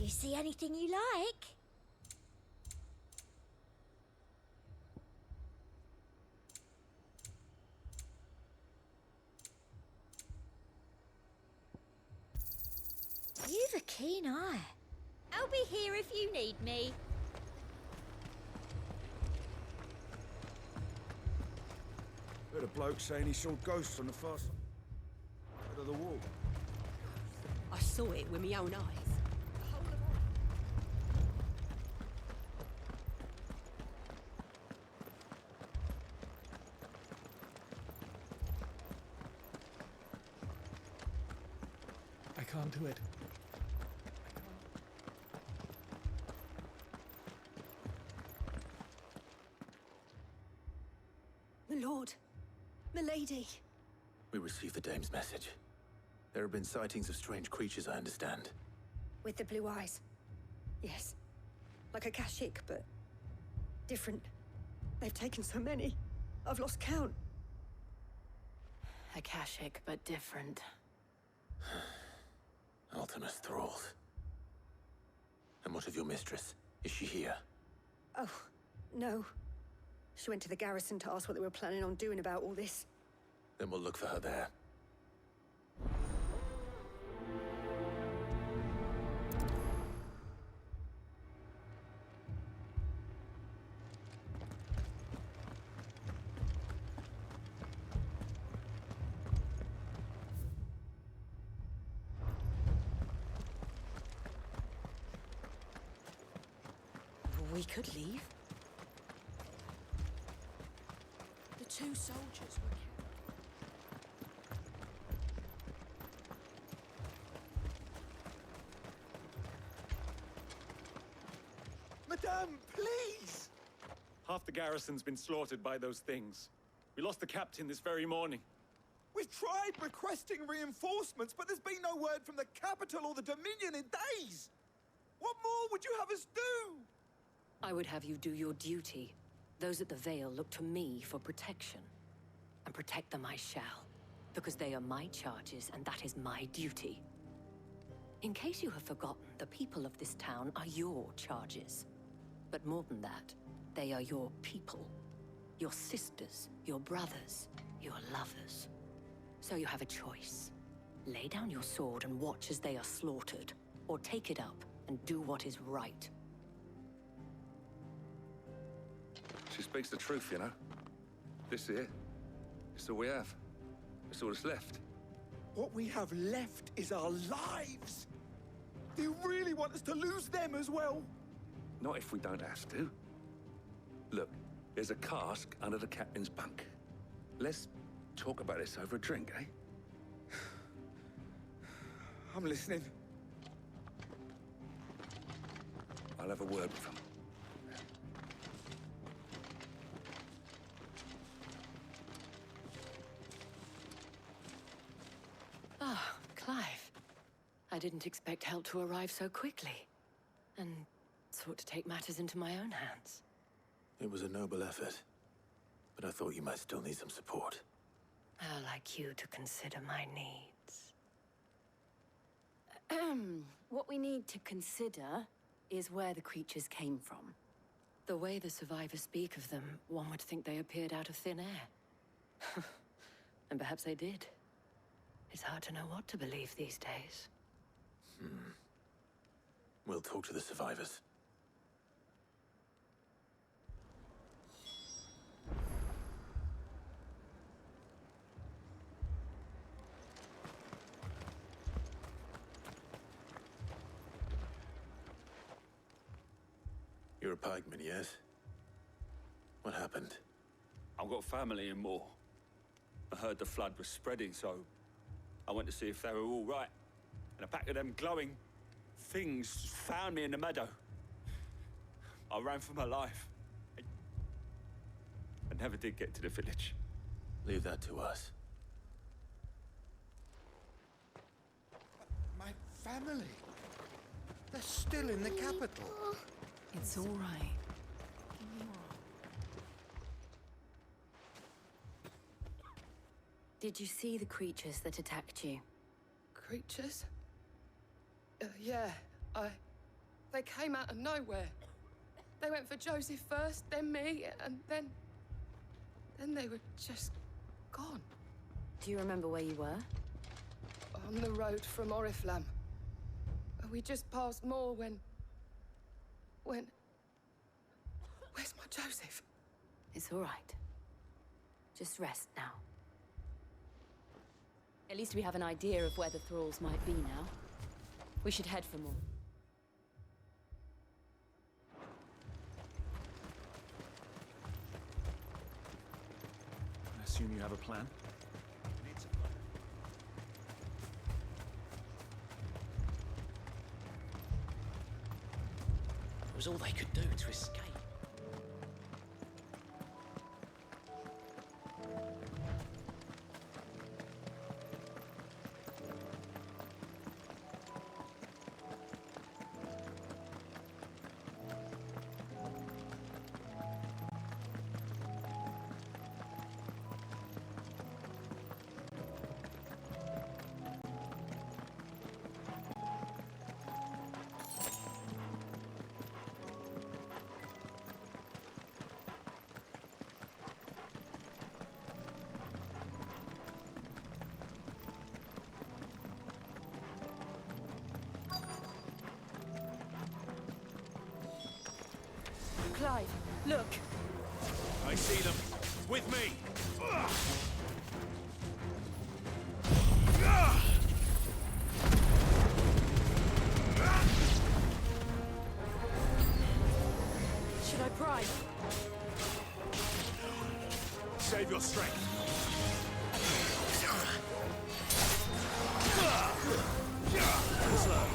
you see anything you like? You've a keen eye. I'll be here if you need me. Heard a bloke saying he saw ghosts on the far side of the wall. I saw it with my own eyes. I can't do it. My lord, my lady. We received the dame's message. There have been sightings of strange creatures, I understand. With the blue eyes. Yes. Like a Kashyyyk, but different. They've taken so many. I've lost count. A Kashyyyk, but different. Ultimus thralls. And what of your mistress? Is she here? Oh, no. She went to the garrison to ask what they were planning on doing about all this. Then we'll look for her there. We could leave. The two soldiers were Madame, please! Half the garrison's been slaughtered by those things. We lost the captain this very morning. We've tried requesting reinforcements, but there's been no word from the capital or the Dominion in days! What more would you have us do? I would have you do your duty. Those at the Vale look to me for protection. And protect them I shall. Because they are my charges, and that is my duty. In case you have forgotten, the people of this town are your charges. But more than that, they are your people. Your sisters, your brothers, your lovers. So you have a choice. Lay down your sword and watch as they are slaughtered. Or take it up and do what is right. She speaks the truth, you know. This here, it's all we have. It's all that's left. What we have left is our lives! Do you really want us to lose them as well? Not if we don't have to. Look, there's a cask under the captain's bunk. Let's talk about this over a drink, eh? I'm listening. I'll have a word with him. Ah, Clive. I didn't expect help to arrive so quickly. And sought to take matters into my own hands. It was a noble effort. But I thought you might still need some support. I'd like you to consider my needs. What we need to consider is where the creatures came from. The way the survivors speak of them, one would think they appeared out of thin air. And perhaps they did. It's hard to know what to believe these days. We'll talk to the survivors. You're a pikeman, yes? What happened? I've got family in Moor. I heard the flood was spreading, so I went to see if they were all right. And a pack of them glowing things found me in the meadow. I ran for my life. I never did get to the village. Leave that to us. My family? They're still in the capital. It's all right. Did you see the creatures that attacked you? Creatures? Yeah, I They came out of nowhere. They went for Joseph first, then me, and then they were just gone. Do you remember where you were? On the road from Oriflamme. We just passed Moor when... Where's my Joseph? It's all right. Just rest now. At least we have an idea of where the thralls might be now. We should head for more. I assume you have a plan? It was all they could do to escape. Clive, look! I see them. With me! Should I pry? Save your strength. Slow.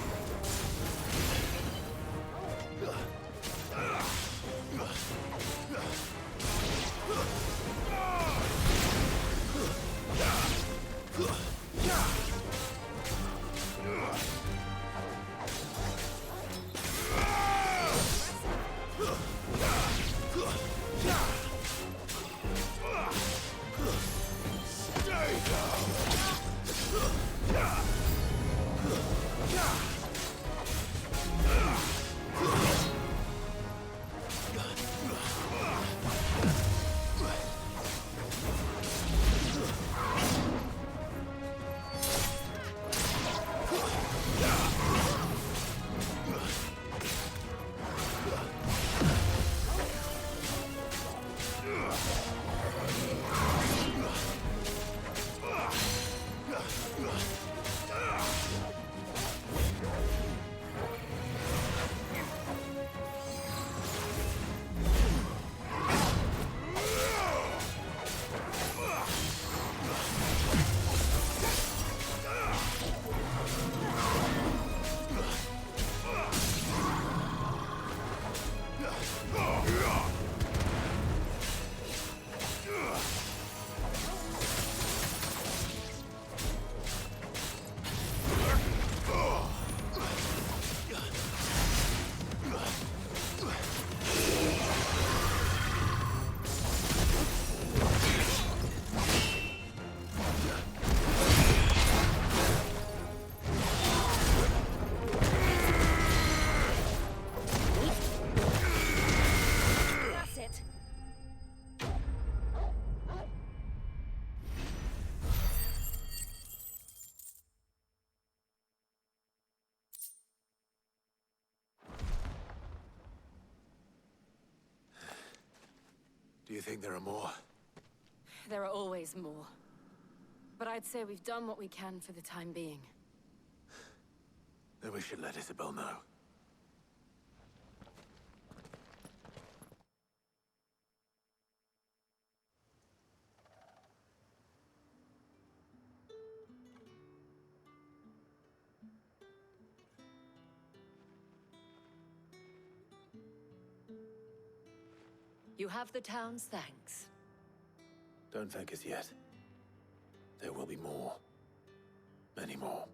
Do you think there are more? There are always more. But I'd say we've done what we can for the time being. Then we should let Isabel know. You have the town's thanks. Don't thank us yet. There will be more. Many more.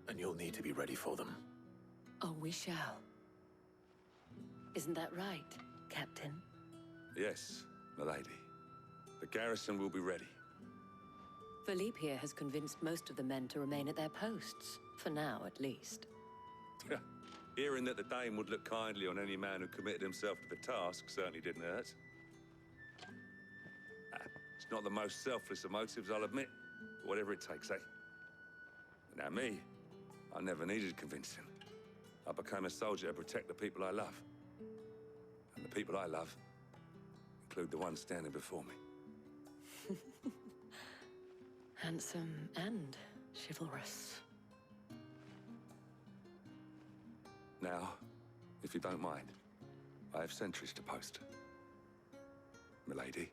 And you'll need to be ready for them. Oh, we shall. Isn't that right, Captain? Yes, milady. The garrison will be ready. Philippe here has convinced most of the men to remain at their posts. For now, at least. Hearing that the Dame would look kindly on any man who committed himself to the task certainly didn't hurt. It's not the most selfless of motives, I'll admit. But whatever it takes, eh? Now me, I never needed convincing. I became a soldier to protect the people I love. And the people I love include the ones standing before me. Handsome and chivalrous. Now, if you don't mind, I have sentries to post. Milady.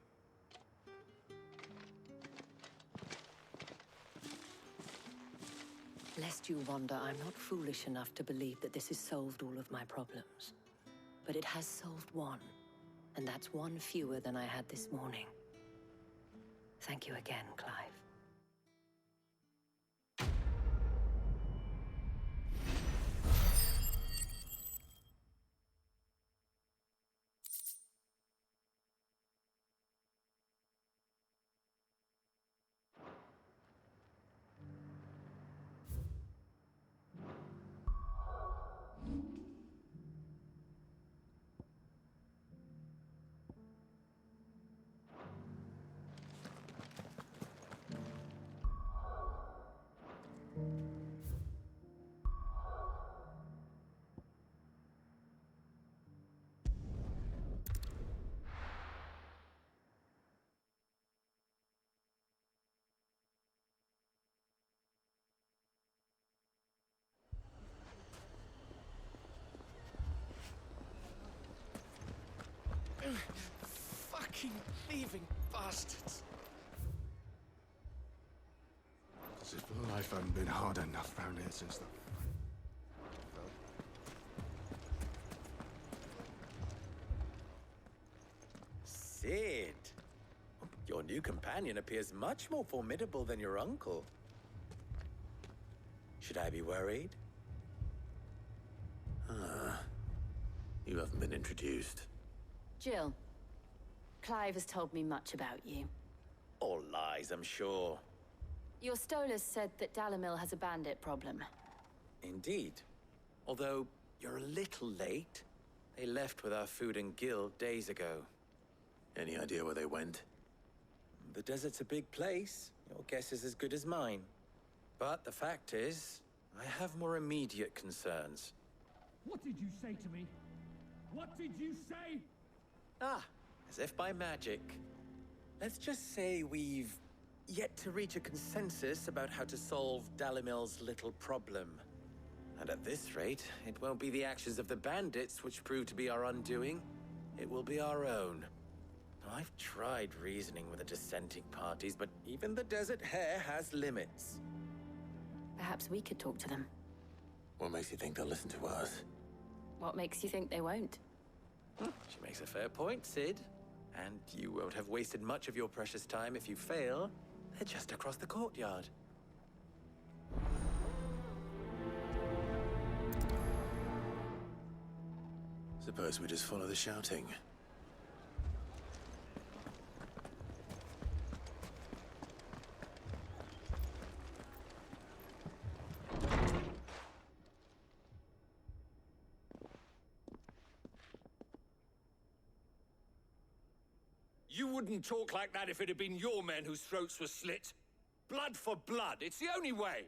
Lest you wonder, I'm not foolish enough to believe that this has solved all of my problems. But it has solved one, and that's one fewer than I had this morning. Thank you again, Clive. Fucking thieving bastards. As if life hadn't been hard enough round here since the... Sid, your new companion appears much more formidable than your uncle. Should I be worried? You haven't been introduced. Jill, Clive has told me much about you. All lies, I'm sure. Your Stolas said that Dalimil has a bandit problem. Indeed. Although, you're a little late. They left with our food and guild days ago. Any idea where they went? The desert's a big place. Your guess is as good as mine. But the fact is, I have more immediate concerns. What did you say to me? What did you say? Ah, as if by magic. Let's just say we've yet to reach a consensus about how to solve Dalimil's little problem. And at this rate, it won't be the actions of the bandits which prove to be our undoing. It will be our own. Now, I've tried reasoning with the dissenting parties, but even the Desert Hare has limits. Perhaps we could talk to them. What makes you think they'll listen to us? What makes you think they won't? She makes a fair point, Sid. And you won't have wasted much of your precious time if you fail. They're just across the courtyard. Suppose we just follow the shouting. You wouldn't talk like that if it had been your men whose throats were slit. Blood for blood, it's the only way.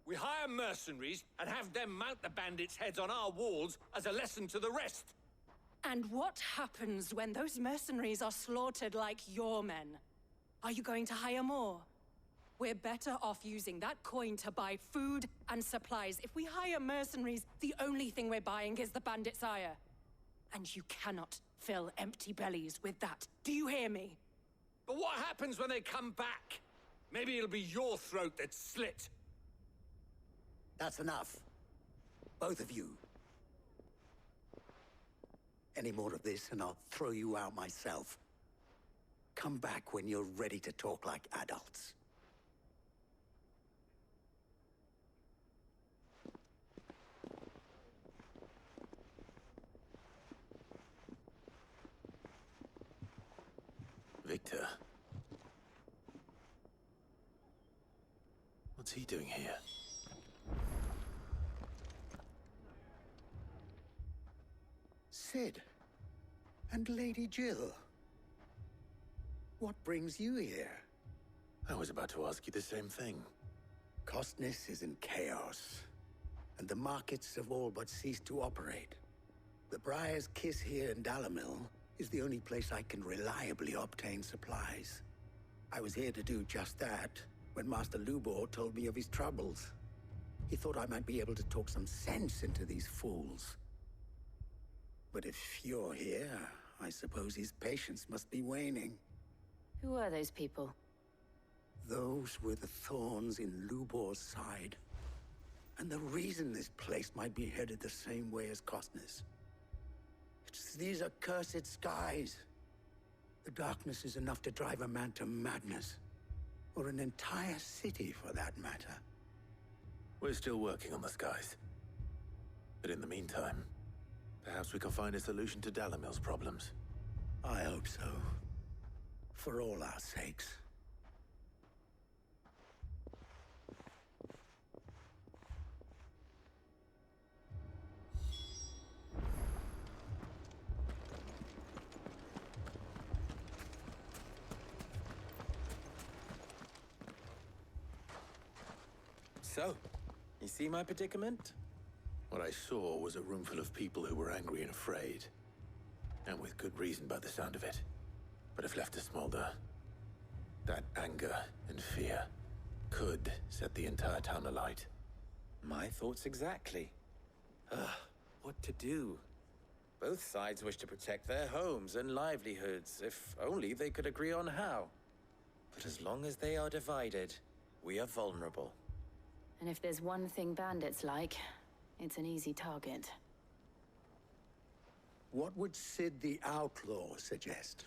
We hire mercenaries and have them mount the bandits' heads on our walls as a lesson to the rest. And what happens when those mercenaries are slaughtered like your men? Are you going to hire more? We're better off using that coin to buy food and supplies. If we hire mercenaries, the only thing we're buying is the bandits' ire. And you cannot fill empty bellies with that. Do you hear me? But what happens when they come back? Maybe it'll be your throat that's slit. That's enough. Both of you. Any more of this and I'll throw you out myself. Come back when you're ready to talk like adults. Victor. What's he doing here? Cid. And Lady Jill. What brings you here? I was about to ask you the same thing. Costness is in chaos, and the markets have all but ceased to operate. The Briar's Kiss here in Dalimil is the only place I can reliably obtain supplies. I was here to do just that when Master Lubor told me of his troubles. He thought I might be able to talk some sense into these fools. But if you're here, I suppose his patience must be waning. Who are those people? Those were the thorns in Lubor's side. And the reason this place might be headed the same way as Costness. It's these accursed skies. The darkness is enough to drive a man to madness. Or an entire city, for that matter. We're still working on the skies. But in the meantime, perhaps we can find a solution to Dalimil's problems. I hope so. For all our sakes. So, you see my predicament? What I saw was a room full of people who were angry and afraid. And with good reason by the sound of it. But if left to smolder, that anger and fear could set the entire town alight. My thoughts exactly. What to do? Both sides wish to protect their homes and livelihoods, if only they could agree on how. But as long as they are divided, we are vulnerable. And if there's one thing bandits like, it's an easy target. What would Cid the Outlaw suggest?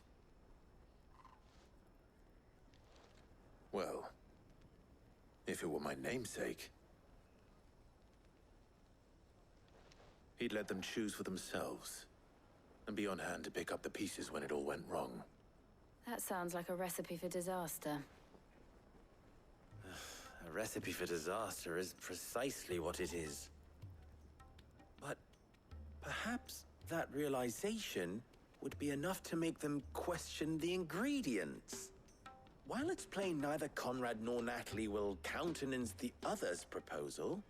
Well, if it were my namesake, he'd let them choose for themselves, and be on hand to pick up the pieces when it all went wrong. That sounds like a recipe for disaster. A recipe for disaster is precisely what it is. But perhaps that realization would be enough to make them question the ingredients. While it's plain neither Conrad nor Natalie will countenance the other's proposal,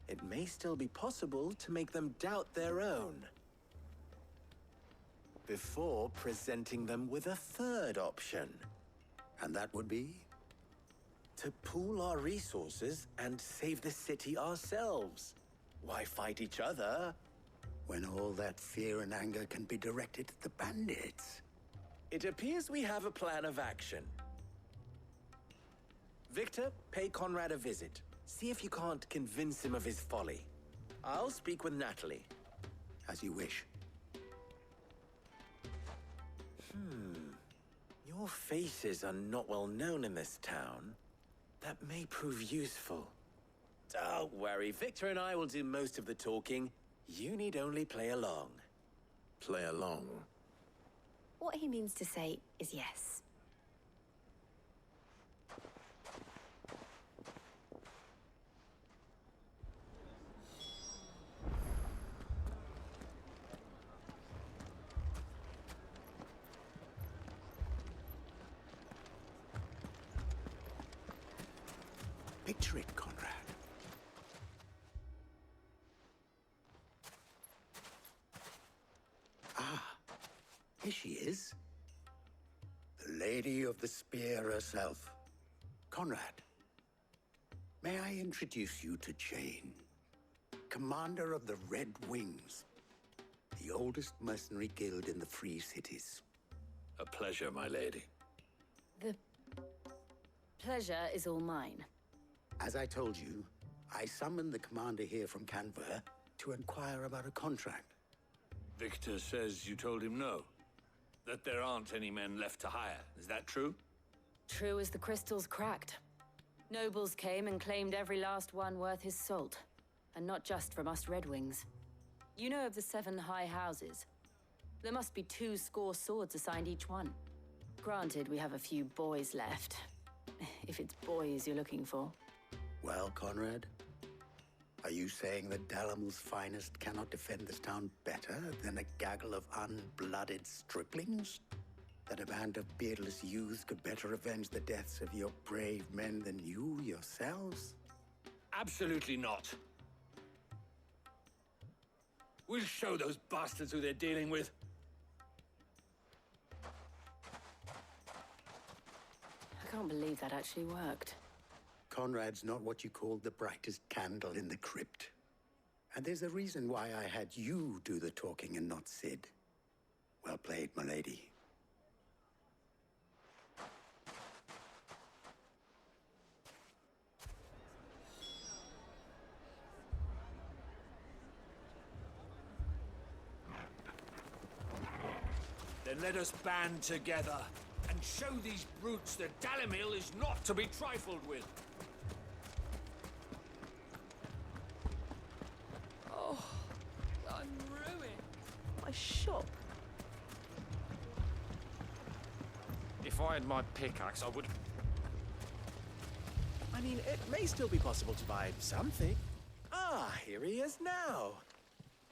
it may still be possible to make them doubt their own. Before presenting them with a third option. And that would be? To pool our resources and save the city ourselves. Why fight each other? When all that fear and anger can be directed at the bandits. It appears we have a plan of action. Victor, pay Conrad a visit. See if you can't convince him of his folly. I'll speak with Natalie. As you wish. Your faces are not well known in this town. That may prove useful. Don't worry, Victor and I will do most of the talking. You need only play along. Play along? What he means to say is yes. Picture it, Conrad. Ah, here she is. The Lady of the Spear herself. Conrad, may I introduce you to Jane, commander of the Red Wings, the oldest mercenary guild in the Free Cities. A pleasure, my lady. The pleasure is all mine. As I told you, I summoned the commander here from Canver to inquire about a contract. Victor says you told him no. That there aren't any men left to hire. Is that true? True as the crystals cracked. Nobles came and claimed every last one worth his salt. And not just from us Red Wings. You know of the 7 high houses. There must be 2 swords assigned each one. Granted, we have a few boys left. If it's boys you're looking for. Well, Conrad, Are you saying that Dalamil's finest cannot defend this town better than a gaggle of unblooded striplings? That a band of beardless youths could better avenge the deaths of your brave men than you yourselves? Absolutely not. We'll show those bastards who they're dealing with. I can't believe that actually worked. Conrad's not what you call the brightest candle in the crypt. And there's a reason why I had you do the talking and not Sid. Well played, milady. Then let us band together and show these brutes that Dalimil is not to be trifled with. Oh, I'm ruined. My shop. If I had my pickaxe, I would... I mean, it may still be possible to buy something. Ah, here he is now.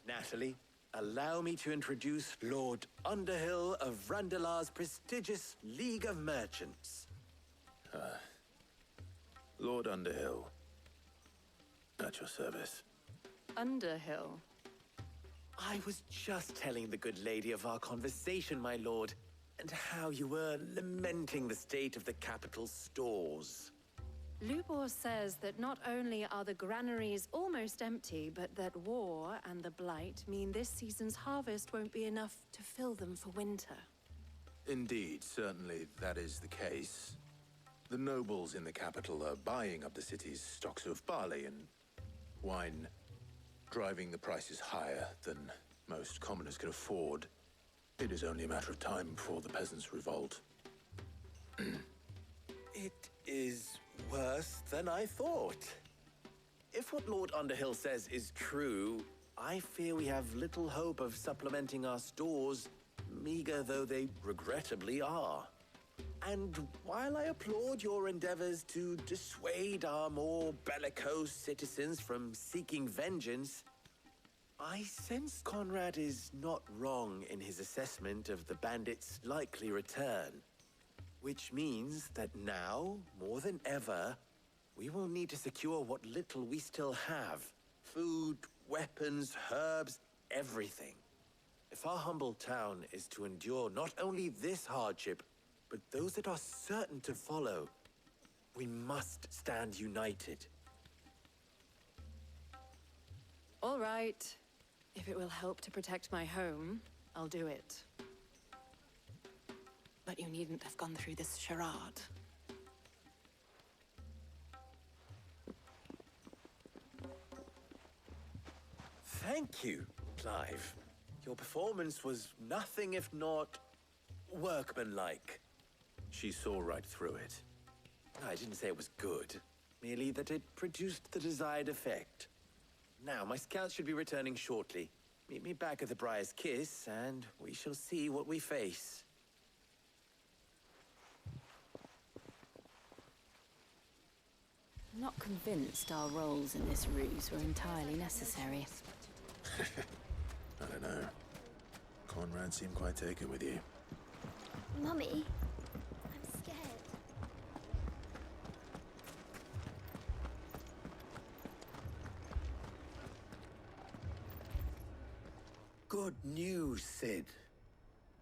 Natalie, allow me to introduce Lord Underhill of Randalar's prestigious League of Merchants. Lord Underhill. At your service. Underhill? I was just telling the good lady of our conversation, my lord, and how you were lamenting the state of the capital's stores. Lubor says that not only are the granaries almost empty, but that war and the Blight mean this season's harvest won't be enough to fill them for winter. Indeed, certainly that is the case. The nobles in the capital are buying up the city's stocks of barley and wine, driving the prices higher than most commoners can afford. It is only a matter of time before the peasants revolt. It is worse than I thought. If what Lord Underhill says is true, I fear we have little hope of supplementing our stores, meager though they regrettably are. And while I applaud your endeavors to dissuade our more bellicose citizens from seeking vengeance, I sense Conrad is not wrong in his assessment of the bandits' likely return. Which means that now, more than ever, we will need to secure what little we still have. Food, weapons, herbs, everything. If our humble town is to endure not only this hardship, but those that are certain to follow, we must stand united. All right. If it will help to protect my home, I'll do it. But you needn't have gone through this charade. Thank you, Clive. Your performance was nothing if not workmanlike. She saw right through it. I didn't say it was good, merely that it produced the desired effect. Now, my scouts should be returning shortly. Meet me back at the Briar's Kiss, and we shall see what we face. I'm not convinced our roles in this ruse were entirely necessary. I don't know. Conrad seemed quite taken with you. Mummy, I'm scared. Good news, Sid.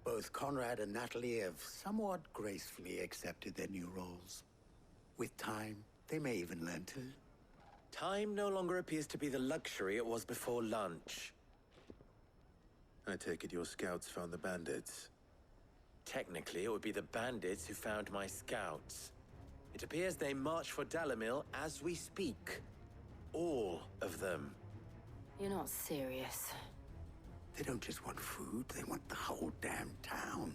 Both Conrad and Natalie have somewhat gracefully accepted their new roles. With time, they may even learn to. Time no longer appears to be the luxury it was before lunch. I take it your scouts found the bandits. Technically, it would be the bandits who found my scouts. It appears they march for Dalimil as we speak. All of them. You're not serious. They don't just want food, they want the whole damn town.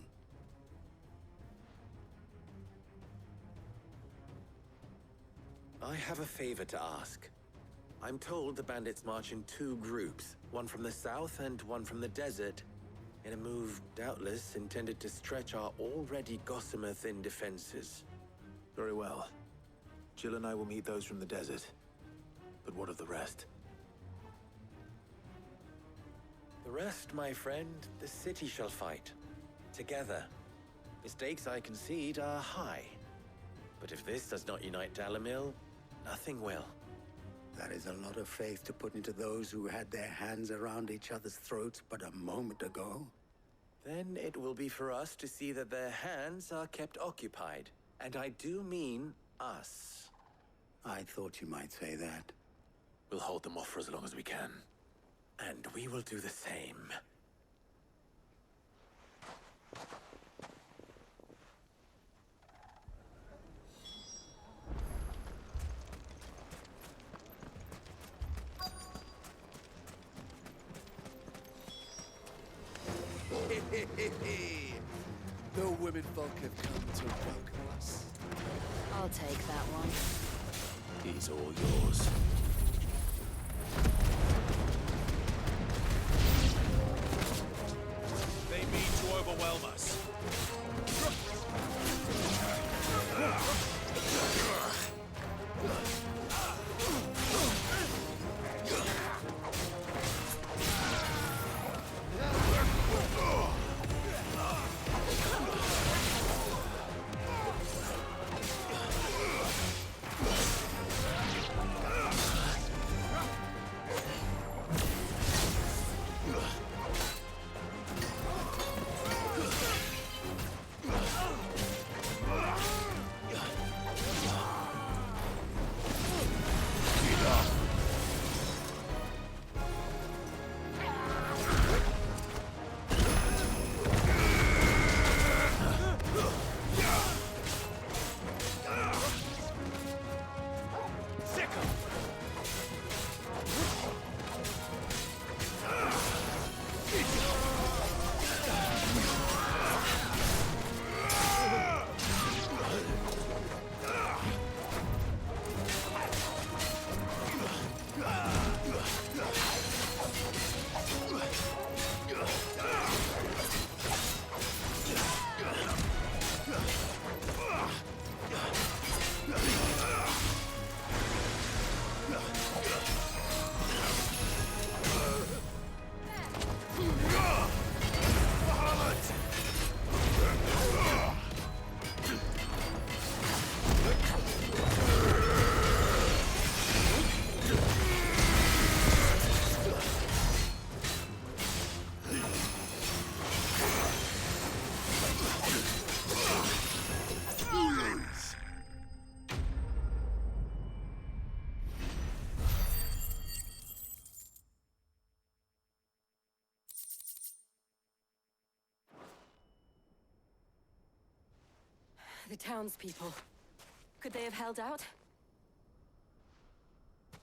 I have a favor to ask. I'm told the bandits march in two groups, one from the south and one from the desert, in a move doubtless intended to stretch our already gossamer-thin defenses. Very well. Jill and I will meet those from the desert. But what of the rest? rest, my friend, the city shall fight. Together. The stakes, I concede, are high. But if this does not unite Dalimil, nothing will. That is a lot of faith to put into those who had their hands around each other's throats but a moment ago. Then it will be for us to see that their hands are kept occupied. And I do mean us. I thought you might say that. We'll hold them off for as long as we can. And we will do the same. The women folk have come to welcome us. I'll take that one. He's all yours. They mean to overwhelm us. The townspeople. Could they have held out?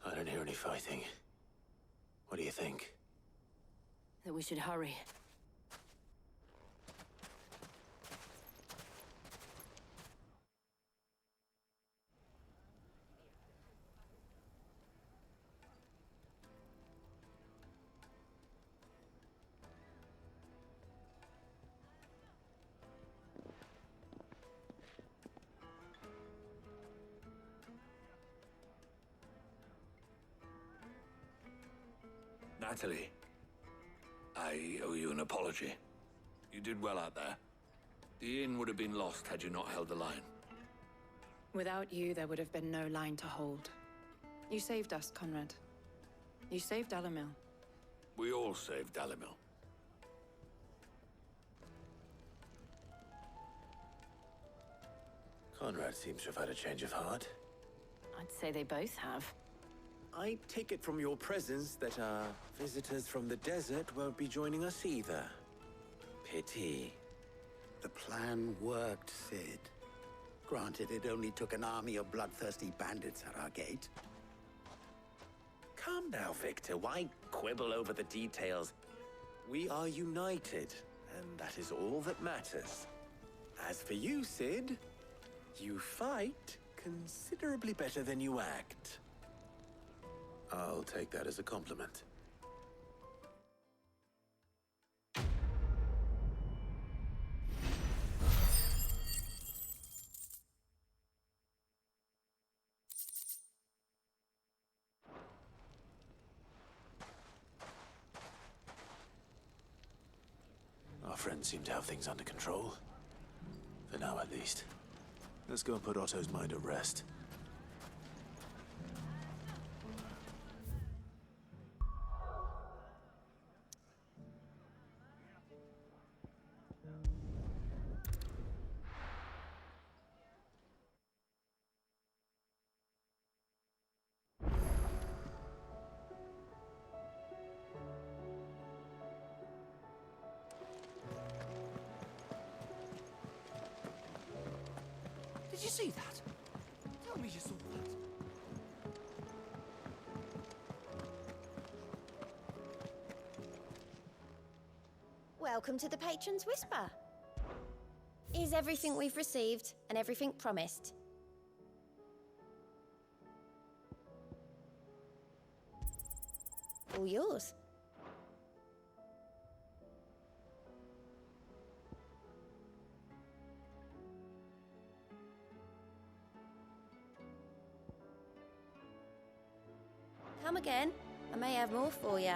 I don't hear any fighting. What do you think? That we should hurry. Natalie, I owe you an apology. You did well out there. The inn would have been lost had you not held the line. Without you, there would have been no line to hold. You saved us, Conrad. You saved Dalimil. We all saved Dalimil. Conrad seems to have had a change of heart. I'd say they both have. I take it from your presence that our visitors from the desert won't be joining us either. Pity. The plan worked, Sid. Granted, it only took an army of bloodthirsty bandits at our gate. Come now, Victor. Why quibble over the details? We are united, and that is all that matters. As for you, Sid, you fight considerably better than you act. I'll take that as a compliment. friends seem to have things under control. For now, at least. Let's go and put Otto's mind at rest. Did you see that? Tell me you saw that. Welcome to the Patron's Whisper. Is everything we've received and everything promised? All yours. Come again. I may have more for you.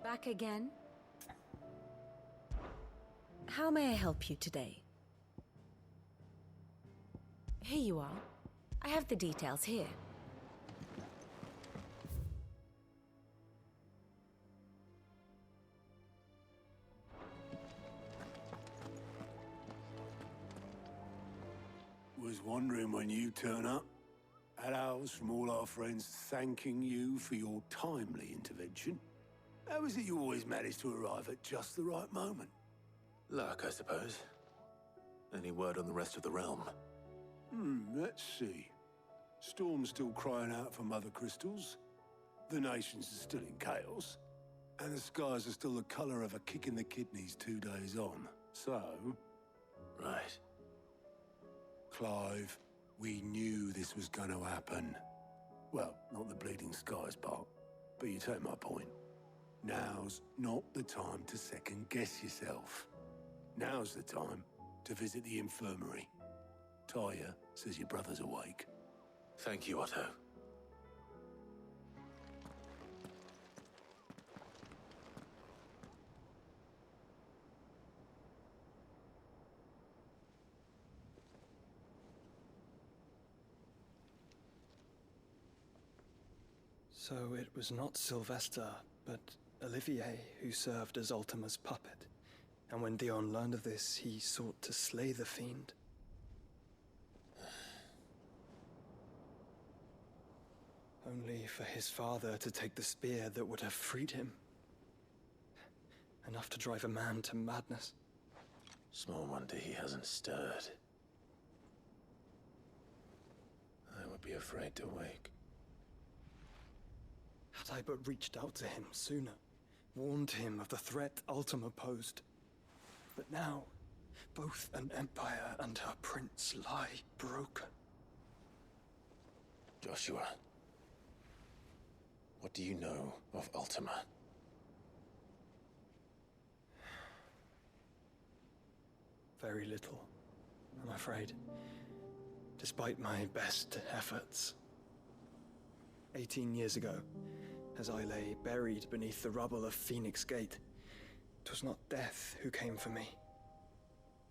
Back again? How may I help you today? Here you are. I have the details here. Was wondering when you turn up. Had ours from all our friends thanking you for your timely intervention. How is it you always manage to arrive at just the right moment? Luck, I suppose. Any word on the rest of the realm? Let's see. Storm's still crying out for Mother Crystals. The nations are still in chaos. And the skies are still the color of a kick in the kidneys 2 days on. So... Right. Clive, we knew this was going to happen. Well, not the bleeding skies part, but you take my point. Now's not the time to second-guess yourself. Now's the time to visit the infirmary. Taya says your brother's awake. Thank you, Otto. So it was not Sylvester, but Olivier who served as Ultima's puppet. And when Dion learned of this, he sought to slay the fiend. Only for his father to take the spear that would have freed him. Enough to drive a man to madness. Small wonder he hasn't stirred. I would be afraid to wake. Had I but reached out to him sooner, warned him of the threat Ultima posed. But now, both an empire and her prince lie broken. Joshua, what do you know of Ultima? Very little, I'm afraid. Despite my best efforts. 18 years ago, as I lay buried beneath the rubble of Phoenix Gate, 'twas not death who came for me,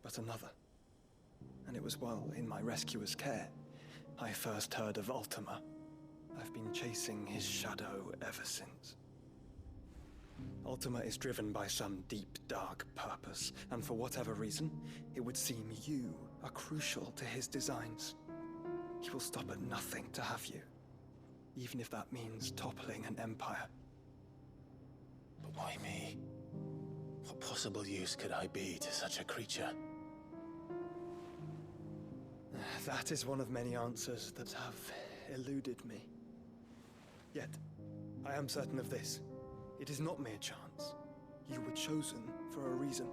but another. And it was while in my rescuer's care, I first heard of Ultima. I've been chasing his shadow ever since. Ultima is driven by some deep, dark purpose, and for whatever reason, it would seem you are crucial to his designs. He will stop at nothing to have you, even if that means toppling an empire. But why me? What possible use could I be to such a creature? That is one of many answers that have eluded me. Yet, I am certain of this. It is not mere chance. You were chosen for a reason.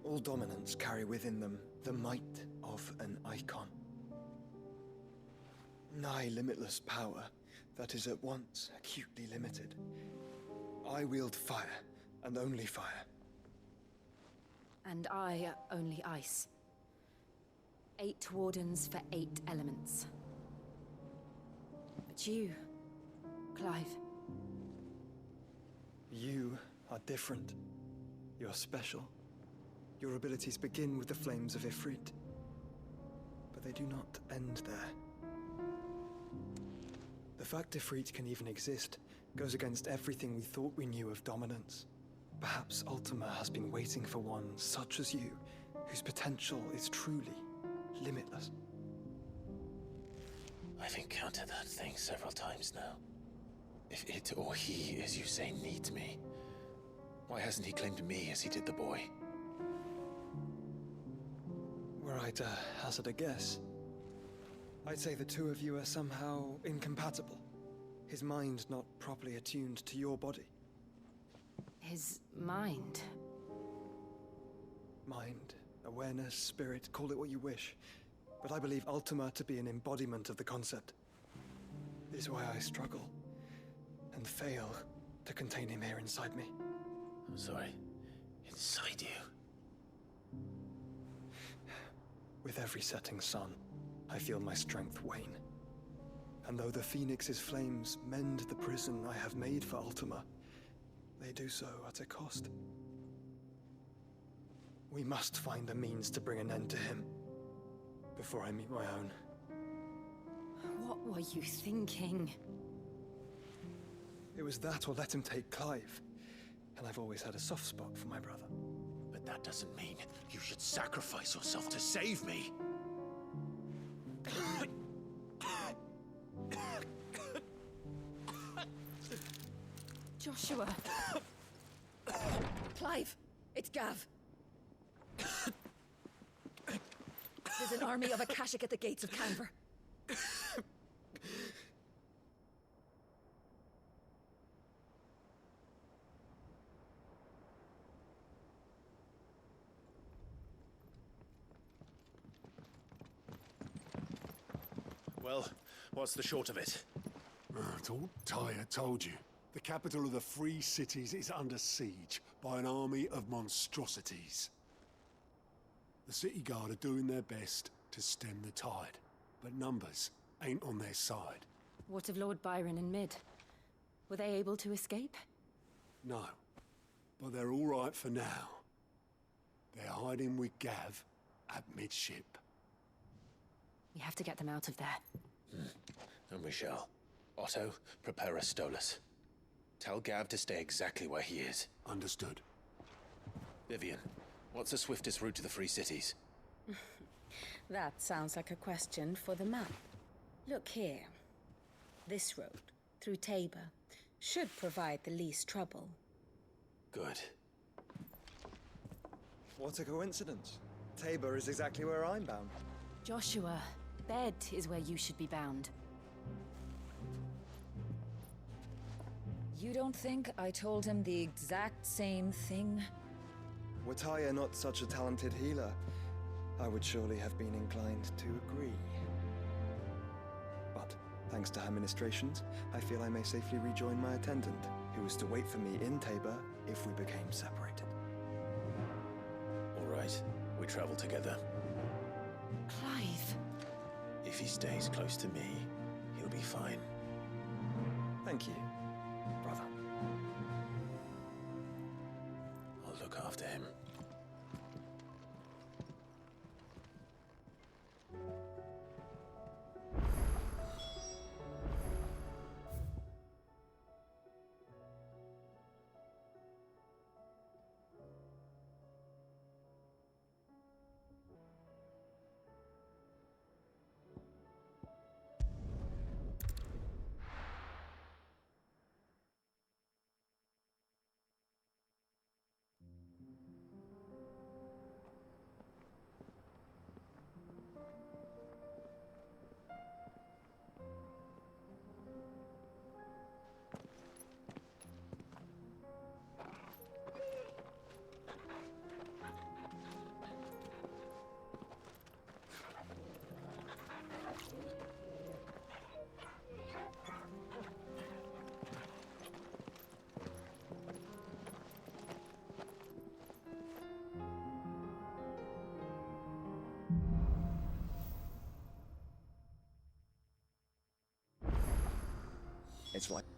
All dominants carry within them the might of an icon. Nigh limitless power that is at once acutely limited. I wield fire, and only fire. And I only ice. 8 wardens for 8 elements. But you, Clive. You are different. You're special. Your abilities begin with the flames of Ifrit. But they do not end there. The fact Ifrit can even exist goes against everything we thought we knew of dominance. Perhaps Ultima has been waiting for one such as you, whose potential is truly limitless. I've encountered that thing several times now. If it or he, as you say, needs me, why hasn't he claimed me as he did the boy? Were I to hazard a guess, I'd say the two of you are somehow incompatible. His mind not properly attuned to your body. His mind? Mind, awareness, spirit, call it what you wish. But I believe Ultima to be an embodiment of the concept. This is why I struggle and fail to contain him here inside me. I'm sorry. Inside you? With every setting sun, I feel my strength wane. And though the Phoenix's flames mend the prison I have made for Ultima, they do so at a cost. We must find a means to bring an end to him before I meet my own. What were you thinking? It was that or let him take Clive. And I've always had a soft spot for my brother. But that doesn't mean you should sacrifice yourself to save me. Joshua. Clive, it's Gav. There's an army of Akashic at the gates of Canver. Well, what's the short of it? It's all Tyre told you. The capital of the Free Cities is under siege by an army of monstrosities. The city guard are doing their best to stem the tide, but numbers ain't on their side. What of Lord Byron and Mid? Were they able to escape? No, but they're all right for now. They're hiding with Gav at midship. We have to get them out of there. And we shall. Otto, prepare a Stolas. Tell Gav to stay exactly where he is. Understood. Vivian, what's the swiftest route to the Free Cities? That sounds like a question for the map. Look here. This road, through Tabor, should provide the least trouble. Good. What a coincidence. Tabor is exactly where I'm bound. Joshua, Bed is where you should be bound. You don't think I told him the exact same thing? Were Tyre not such a talented healer, I would surely have been inclined to agree. But, thanks to her ministrations, I feel I may safely rejoin my attendant, who was to wait for me in Tabor if we became separated. All right, we travel together. Clive. If he stays close to me, he'll be fine. Thank you, brother. I'll look after him. like